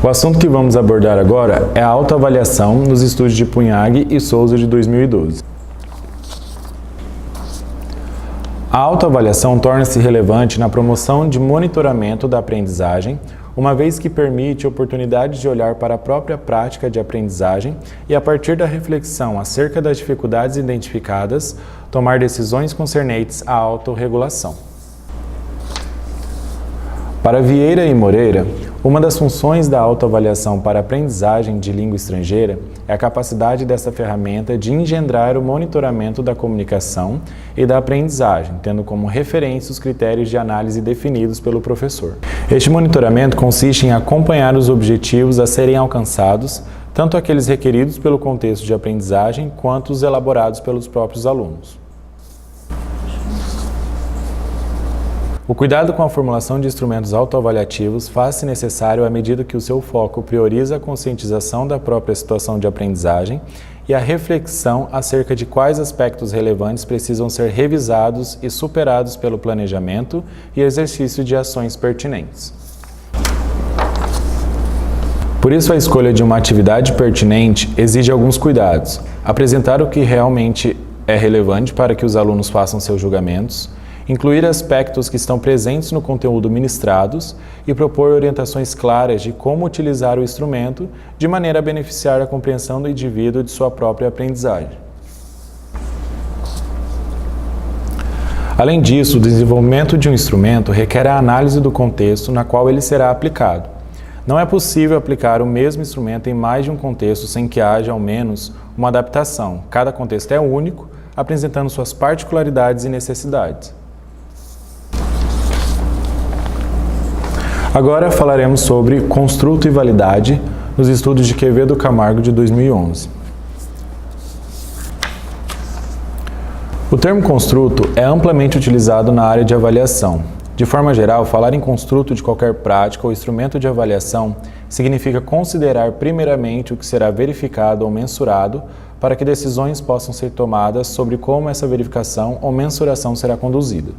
O assunto que vamos abordar agora é a autoavaliação nos estudos de Punhag e Souza de 2012. A autoavaliação torna-se relevante na promoção de monitoramento da aprendizagem, uma vez que permite oportunidades de olhar para a própria prática de aprendizagem e, a partir da reflexão acerca das dificuldades identificadas, tomar decisões concernentes à autorregulação. Para Vieira e Moreira, uma das funções da autoavaliação para a aprendizagem de língua estrangeira é a capacidade dessa ferramenta de engendrar o monitoramento da comunicação e da aprendizagem, tendo como referência os critérios de análise definidos pelo professor. Este monitoramento consiste em acompanhar os objetivos a serem alcançados, tanto aqueles requeridos pelo contexto de aprendizagem, quanto os elaborados pelos próprios alunos. O cuidado com a formulação de instrumentos autoavaliativos faz-se necessário à medida que o seu foco prioriza a conscientização da própria situação de aprendizagem e a reflexão acerca de quais aspectos relevantes precisam ser revisados e superados pelo planejamento e exercício de ações pertinentes. Por isso, a escolha de uma atividade pertinente exige alguns cuidados: apresentar o que realmente é relevante para que os alunos façam seus julgamentos, incluir aspectos que estão presentes no conteúdo ministrados e propor orientações claras de como utilizar o instrumento de maneira a beneficiar a compreensão do indivíduo de sua própria aprendizagem. Além disso, o desenvolvimento de um instrumento requer a análise do contexto na qual ele será aplicado. Não é possível aplicar o mesmo instrumento em mais de um contexto sem que haja, ao menos, uma adaptação. Cada contexto é único, apresentando suas particularidades e necessidades. Agora falaremos sobre construto e validade nos estudos de Quevedo Camargo de 2011. O termo construto é amplamente utilizado na área de avaliação. De forma geral, falar em construto de qualquer prática ou instrumento de avaliação significa considerar primeiramente o que será verificado ou mensurado para que decisões possam ser tomadas sobre como essa verificação ou mensuração será conduzida.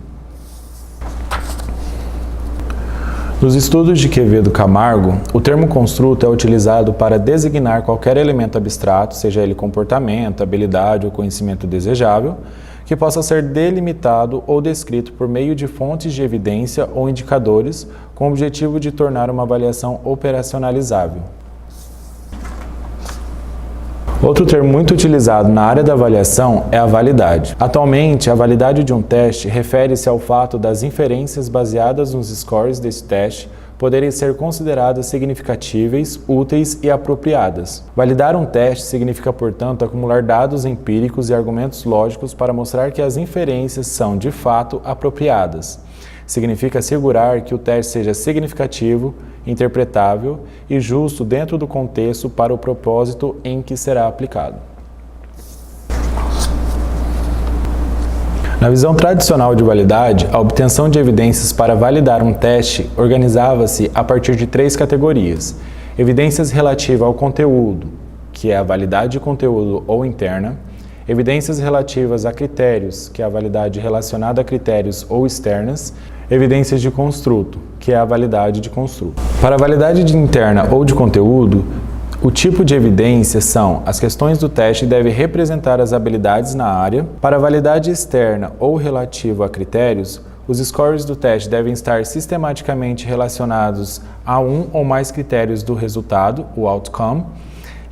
Nos estudos de Quevedo Camargo, o termo construto é utilizado para designar qualquer elemento abstrato, seja ele comportamento, habilidade ou conhecimento desejável, que possa ser delimitado ou descrito por meio de fontes de evidência ou indicadores, com o objetivo de tornar uma avaliação operacionalizável. Outro termo muito utilizado na área da avaliação é a validade. Atualmente, a validade de um teste refere-se ao fato das inferências baseadas nos scores desse teste poderem ser consideradas significatíveis, úteis e apropriadas. Validar um teste significa, portanto, acumular dados empíricos e argumentos lógicos para mostrar que as inferências são, de fato, apropriadas. Significa assegurar que o teste seja significativo, interpretável e justo dentro do contexto para o propósito em que será aplicado. Na visão tradicional de validade, a obtenção de evidências para validar um teste organizava-se a partir de 3 categorias: evidências relativas ao conteúdo, que é a validade de conteúdo ou interna; evidências relativas a critérios, que é a validade relacionada a critérios ou externas; evidências de construto, que é a validade de construto. Para a validade de interna ou de conteúdo, o tipo de evidência são: as questões do teste devem representar as habilidades na área. Para a validade externa ou relativo a critérios, os scores do teste devem estar sistematicamente relacionados a um ou mais critérios do resultado, o outcome.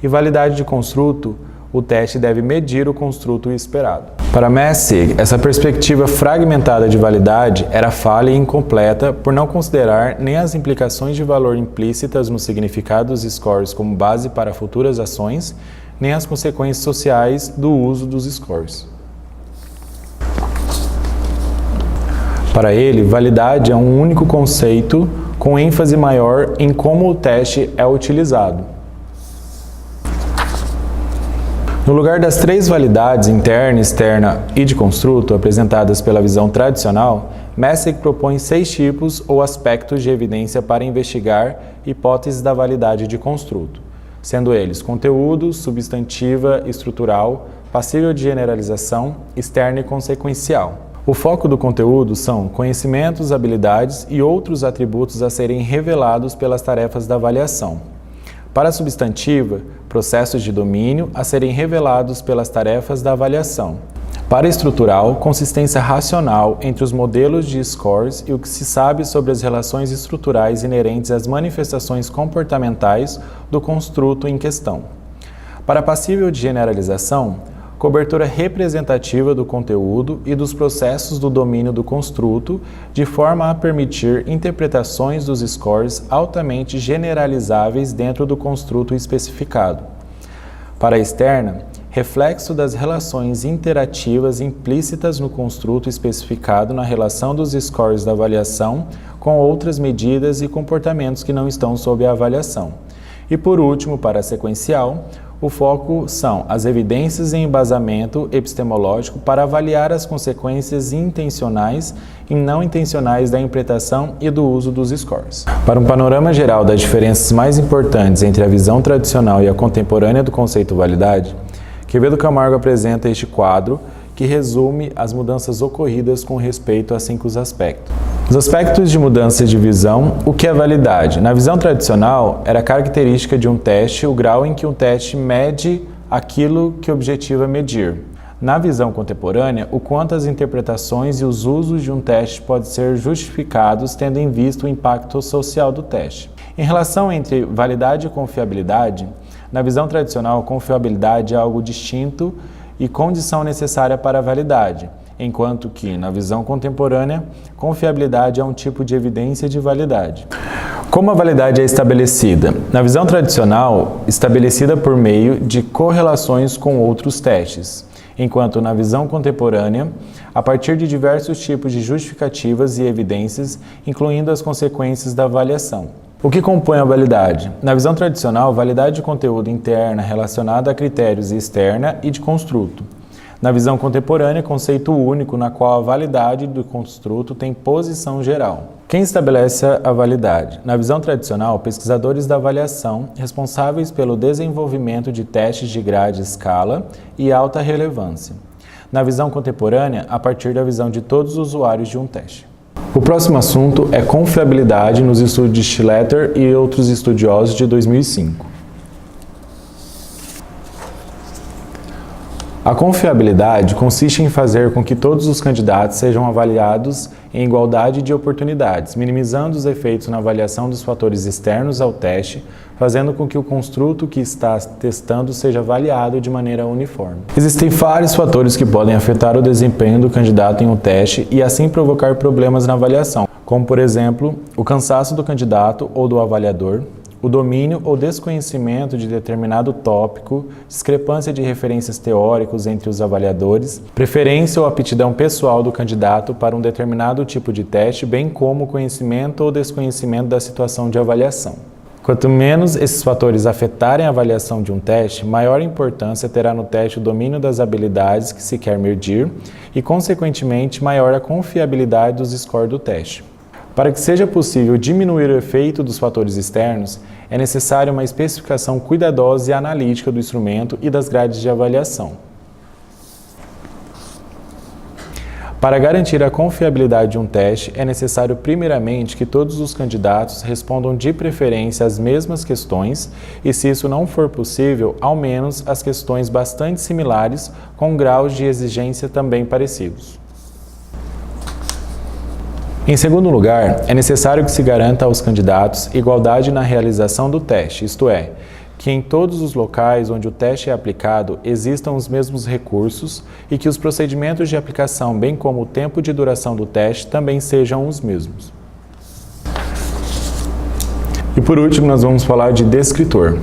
E validade de construto, o teste deve medir o construto esperado. Para Messig, essa perspectiva fragmentada de validade era falha e incompleta por não considerar nem as implicações de valor implícitas no significado dos scores como base para futuras ações, nem as consequências sociais do uso dos scores. Para ele, validade é um único conceito com ênfase maior em como o teste é utilizado. No lugar das 3 validades, interna, externa e de construto, apresentadas pela visão tradicional, Messig propõe 6 tipos ou aspectos de evidência para investigar hipóteses da validade de construto, sendo eles conteúdo, substantiva, estrutural, passível de generalização, externa e consequencial. O foco do conteúdo são conhecimentos, habilidades e outros atributos a serem revelados pelas tarefas da avaliação. Para a substantiva, processos de domínio a serem revelados pelas tarefas da avaliação. Para a estrutural, consistência racional entre os modelos de scores e o que se sabe sobre as relações estruturais inerentes às manifestações comportamentais do construto em questão. Para a passível de generalização, cobertura representativa do conteúdo e dos processos do domínio do construto, de forma a permitir interpretações dos scores altamente generalizáveis dentro do construto especificado. Para a externa, reflexo das relações interativas implícitas no construto especificado na relação dos scores da avaliação com outras medidas e comportamentos que não estão sob a avaliação. E por último, para a sequencial, o foco são as evidências em embasamento epistemológico para avaliar as consequências intencionais e não intencionais da interpretação e do uso dos scores. Para um panorama geral das diferenças mais importantes entre a visão tradicional e a contemporânea do conceito validade, Quevedo Camargo apresenta este quadro que resume as mudanças ocorridas com respeito a 5 aspectos. Os aspectos de mudança de visão, o que é validade? Na visão tradicional, era característica de um teste o grau em que um teste mede aquilo que objetiva medir. Na visão contemporânea, o quanto as interpretações e os usos de um teste podem ser justificados tendo em vista o impacto social do teste. Em relação entre validade e confiabilidade, na visão tradicional, confiabilidade é algo distinto e condição necessária para a validade, enquanto que, na visão contemporânea, confiabilidade é um tipo de evidência de validade. Como a validade é estabelecida? Na visão tradicional, estabelecida por meio de correlações com outros testes, enquanto na visão contemporânea, a partir de diversos tipos de justificativas e evidências, incluindo as consequências da avaliação. O que compõe a validade? Na visão tradicional, validade de conteúdo interna relacionada a critérios externa e de construto. Na visão contemporânea, conceito único na qual a validade do construto tem posição geral. Quem estabelece a validade? Na visão tradicional, pesquisadores da avaliação responsáveis pelo desenvolvimento de testes de grande escala e alta relevância. Na visão contemporânea, a partir da visão de todos os usuários de um teste. O próximo assunto é confiabilidade nos estudos de Schletter e outros estudiosos de 2005. A confiabilidade consiste em fazer com que todos os candidatos sejam avaliados em igualdade de oportunidades, minimizando os efeitos na avaliação dos fatores externos ao teste, fazendo com que o construto que está testando seja avaliado de maneira uniforme. Existem vários fatores que podem afetar o desempenho do candidato em um teste e assim provocar problemas na avaliação, como por exemplo, o cansaço do candidato ou do avaliador, o domínio ou desconhecimento de determinado tópico, discrepância de referências teóricos entre os avaliadores, preferência ou aptidão pessoal do candidato para um determinado tipo de teste, bem como conhecimento ou desconhecimento da situação de avaliação. Quanto menos esses fatores afetarem a avaliação de um teste, maior importância terá no teste o domínio das habilidades que se quer medir e, consequentemente, maior a confiabilidade dos scores do teste. Para que seja possível diminuir o efeito dos fatores externos, é necessária uma especificação cuidadosa e analítica do instrumento e das grades de avaliação. Para garantir a confiabilidade de um teste, é necessário primeiramente que todos os candidatos respondam de preferência às mesmas questões e, se isso não for possível, ao menos as questões bastante similares com graus de exigência também parecidos. Em segundo lugar, é necessário que se garanta aos candidatos igualdade na realização do teste, isto é, que em todos os locais onde o teste é aplicado existam os mesmos recursos e que os procedimentos de aplicação, bem como o tempo de duração do teste, também sejam os mesmos. E por último, nós vamos falar de descritor.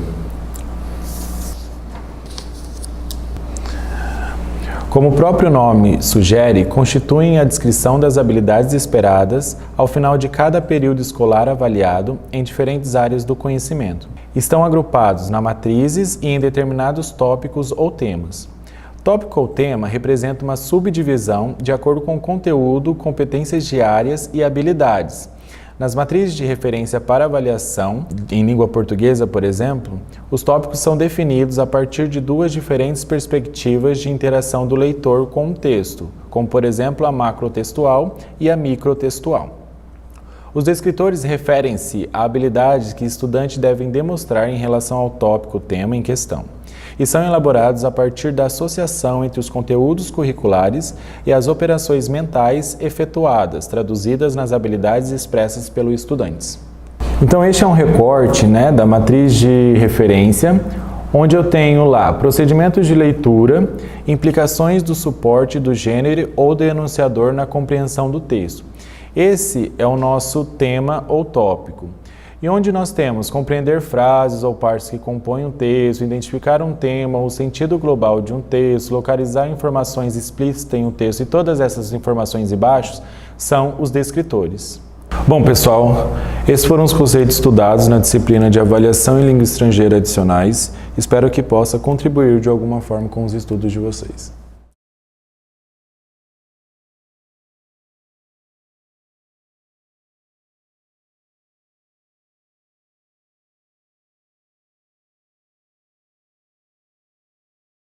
Como o próprio nome sugere, constituem a descrição das habilidades esperadas ao final de cada período escolar avaliado em diferentes áreas do conhecimento. Estão agrupados na matrizes e em determinados tópicos ou temas. Tópico ou tema representa uma subdivisão de acordo com o conteúdo, competências diárias e habilidades. Nas matrizes de referência para avaliação, em língua portuguesa, por exemplo, os tópicos são definidos a partir de duas diferentes perspectivas de interação do leitor com o texto, como por exemplo a macrotextual e a microtextual. Os descritores referem-se a habilidades que estudantes devem demonstrar em relação ao tópico tema em questão, e são elaborados a partir da associação entre os conteúdos curriculares e as operações mentais efetuadas, traduzidas nas habilidades expressas pelos estudantes. Então este é um recorte, da matriz de referência, onde eu tenho lá procedimentos de leitura, implicações do suporte do gênero ou do enunciador na compreensão do texto. Esse é o nosso tema ou tópico. E onde nós temos compreender frases ou partes que compõem um texto, identificar um tema ou o sentido global de um texto, localizar informações explícitas em um texto, e todas essas informações embaixo são os descritores. Bom, pessoal, esses foram os conceitos estudados na disciplina de Avaliação em Língua Estrangeira Adicionais. Espero que possa contribuir de alguma forma com os estudos de vocês.